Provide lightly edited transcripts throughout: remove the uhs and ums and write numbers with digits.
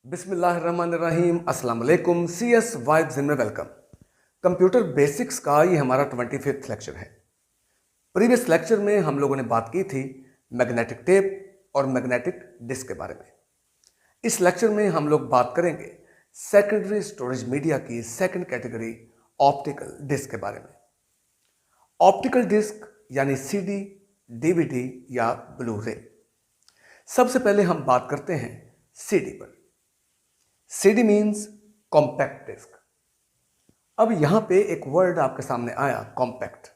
बिस्मिल्लाहिर्रहमानिर्रहीम, अस्सलाम वालेकुम। CS वाइब्स में वेलकम। कंप्यूटर बेसिक्स का ये हमारा 25th लेक्चर है। प्रीवियस लेक्चर में हम लोगों ने बात की थी मैग्नेटिक टेप और मैग्नेटिक डिस्क के बारे में। इस लेक्चर में हम लोग बात करेंगे सेकेंडरी स्टोरेज मीडिया की सेकंड कैटेगरी ऑप्टिकल डिस्क के बारे में। ऑप्टिकल डिस्क यानी CD, DVD या ब्लू रे। सबसे पहले हम बात करते हैं CD पर। CD means compact disc. अब यहां पे एक वर्ड आपके सामने आया, कॉम्पैक्ट।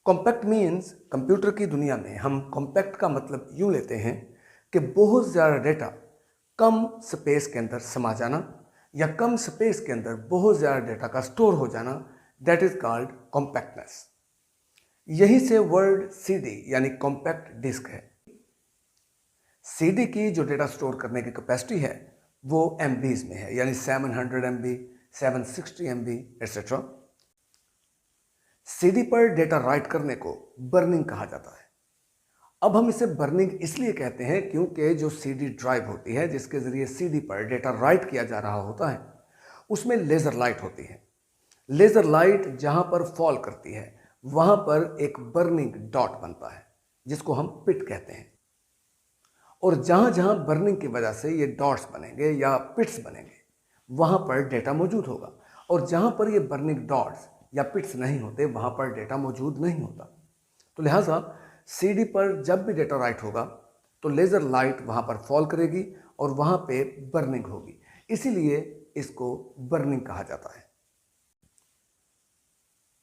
कॉम्पैक्ट मीन्स कंप्यूटर की दुनिया में हम कॉम्पैक्ट का मतलब यूं लेते हैं कि बहुत ज़्यादा डेटा कम स्पेस के अंदर समा जाना या कम स्पेस के अंदर बहुत ज़्यादा डेटा का स्टोर हो जाना, दैट इज कॉल्ड कॉम्पैक्टनेस। यहीं से वर्ड CD यानी कॉम्पैक्ट डिस्क है। CD की जो डेटा स्टोर करने की कैपेसिटी है वो MBs में है, यानी 700 MB, 760 MB एटसेट्रा। CD पर डेटा राइट करने को बर्निंग कहा जाता है। अब हम इसे बर्निंग इसलिए कहते हैं क्योंकि जो CD ड्राइव होती है जिसके जरिए CD पर डेटा राइट किया जा रहा होता है उसमें लेजर लाइट होती है। लेजर लाइट जहां पर फॉल करती है वहां पर एक बर्निंग डॉट बनता है जिसको हम पिट कहते हैं। और जहां जहां बर्निंग की वजह से ये डॉट्स बनेंगे या पिट्स बनेंगे वहां पर डेटा मौजूद होगा, और जहां पर ये बर्निंग डॉट्स या पिट्स नहीं होते वहां पर डेटा मौजूद नहीं होता। तो लिहाजा CD पर जब भी डेटा राइट होगा तो लेजर लाइट वहां पर फॉल करेगी और वहां पे बर्निंग होगी, इसीलिए इसको बर्निंग कहा जाता है।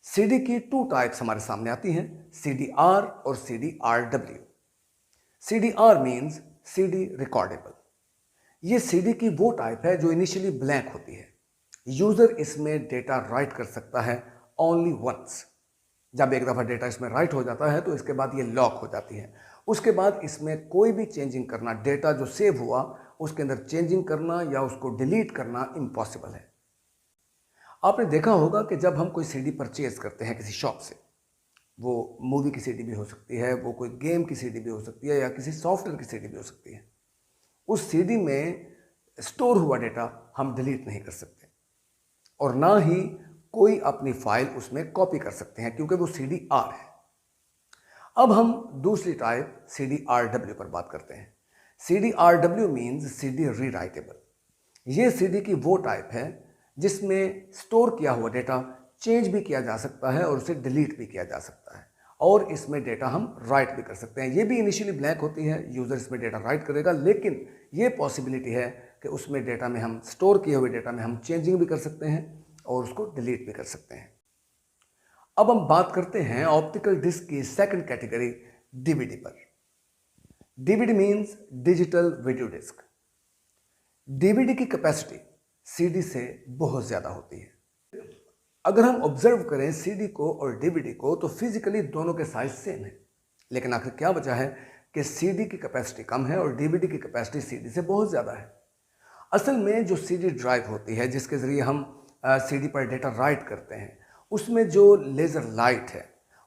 CD की टू टाइप्स हमारे सामने आती हैं, CDR और CDRW। CDR means CD recordable. ये CD की वो टाइप है जो इनिशियली ब्लैंक होती है। यूजर इसमें डेटा राइट कर सकता है ओनली वंस। जब एक दफ़ा डेटा इसमें राइट हो जाता है तो इसके बाद ये लॉक हो जाती है। उसके बाद इसमें कोई भी चेंजिंग करना, डेटा जो सेव हुआ उसके अंदर चेंजिंग करना या उसको डिलीट करना इम्पॉसिबल है। आपने देखा होगा कि जब हम कोई CD परचेज करते हैं किसी शॉप से, वो मूवी की CD भी हो सकती है, वो कोई गेम की CD भी हो सकती है या किसी सॉफ्टवेयर की CD भी हो सकती है, उस CD में स्टोर हुआ डेटा हम डिलीट नहीं कर सकते और ना ही कोई अपनी फाइल उसमें कॉपी कर सकते हैं क्योंकि वो CDR है। अब हम दूसरी टाइप CDRW पर बात करते हैं। CDRW means CD rewritable. ये CD की वो टाइप है जिसमें स्टोर किया हुआ डेटा चेंज भी किया जा सकता है और उसे डिलीट भी किया जा सकता है, और इसमें डेटा हम राइट भी कर सकते हैं। ये भी इनिशियली ब्लैंक होती है, यूज़र इसमें डेटा राइट करेगा, लेकिन ये पॉसिबिलिटी है कि उसमें डेटा में हम स्टोर किए हुए डेटा में हम चेंजिंग भी कर सकते हैं और उसको डिलीट भी कर सकते हैं। अब हम बात करते हैं ऑप्टिकल डिस्क की सेकंड कैटेगरी DVD पर। DVD means digital video disc. DVD की कैपेसिटी CD से बहुत ज़्यादा होती है। अगर हम ऑब्जर्व करें CD को और DVD को तो फिजिकली दोनों के साइज सेम है, लेकिन आखिर क्या वजह है कि CD की कैपेसिटी कम है और DVD की कैपेसिटी CD से बहुत ज़्यादा है। असल में जो CD ड्राइव होती है जिसके ज़रिए हम CD पर डेटा राइट करते हैं उसमें जो लेज़र लाइट है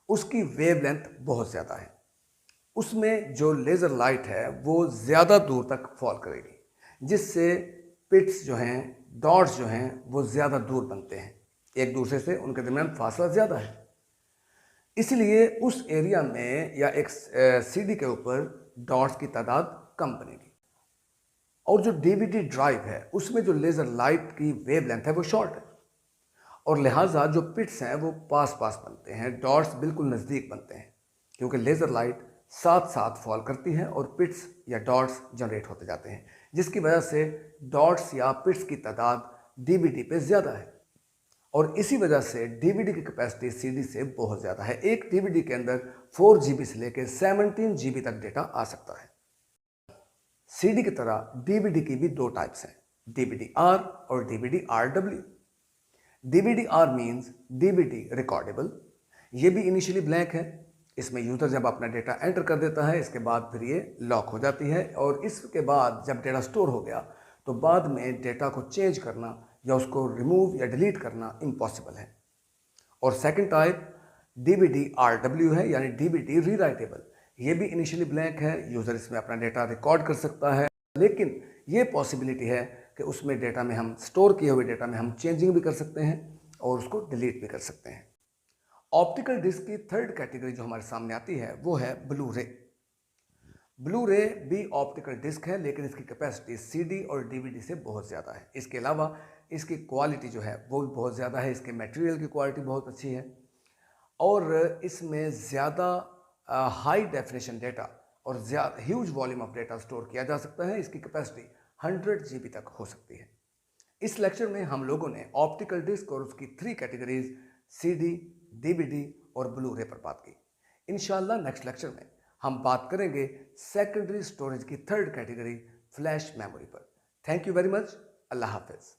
उसकी वेवलेंथ बहुत ज़्यादा है। उसमें जो लेज़र लाइट है वो ज़्यादा दूर तक फॉल करेगी, जिससे पिट्स जो हैं, डॉट्स जो हैं वो ज़्यादा दूर बनते हैं, एक दूसरे से उनके दरमियान फासला ज़्यादा है। इसलिए उस एरिया में या एक CD के ऊपर डॉट्स की तादाद कम बनेगी। और जो DVD ड्राइव है उसमें जो लेज़र लाइट की वेवलेंथ है वो शॉर्ट है और लिहाजा जो पिट्स हैं वो पास पास बनते हैं, डॉट्स बिल्कुल नज़दीक बनते हैं, क्योंकि लेज़र लाइट साथ साथ फॉल करती है और पिट्स या डॉट्स जनरेट होते जाते हैं, जिसकी वजह से डॉट्स या पिट्स की तादाद DVD पे ज़्यादा है। और इसी वजह से DVD की कैपेसिटी CD से बहुत ज़्यादा है। एक DVD के अंदर 4 GB से लेकर 17 GB तक डेटा आ सकता है। CD की तरह DVD की भी दो टाइप्स हैं, DVD-R और DVD-RW। DVD-R means DVD recordable. ये भी इनिशियली ब्लैंक है। इसमें यूज़र जब अपना डेटा एंटर कर देता है इसके बाद फिर ये लॉक हो जाती है, और इसके बाद जब डेटा स्टोर हो गया तो बाद में डेटा को चेंज करना या उसको रिमूव या डिलीट करना इम्पॉसिबल है। और सेकंड टाइप DVD-RW है, यानी DVD रीराइटेबल। ये भी इनिशियली ब्लैंक है, यूज़र इसमें अपना डेटा रिकॉर्ड कर सकता है, लेकिन ये पॉसिबिलिटी है कि उसमें डेटा में हम स्टोर किए हुए डेटा में हम चेंजिंग भी कर सकते हैं और उसको डिलीट भी कर सकते हैं। ऑप्टिकल डिस्क की थर्ड कैटेगरी जो हमारे सामने आती है वो है ब्लू रे। ब्लू रे भी ऑप्टिकल डिस्क है, लेकिन इसकी कैपेसिटी सीडी और डीवीडी से बहुत ज़्यादा है। इसके अलावा इसकी क्वालिटी जो है वो भी बहुत ज़्यादा है, इसके मटेरियल की क्वालिटी बहुत अच्छी है और इसमें ज़्यादा हाई डेफिनेशन डेटा और ज़्यादा huge volume of data store किया जा सकता है। इसकी कैपेसिटी 100 GB तक हो सकती है। इस लेक्चर में हम लोगों ने ऑप्टिकल डिस्क और उसकी 3 कैटेगरीज सीडी, डीवीडी और ब्लू रे पर बात की। इंशाल्लाह नेक्स्ट लेक्चर में हम बात करेंगे सेकेंडरी स्टोरेज की थर्ड कैटेगरी फ्लैश मेमोरी पर। Thank you very much. Allah हाफिज़।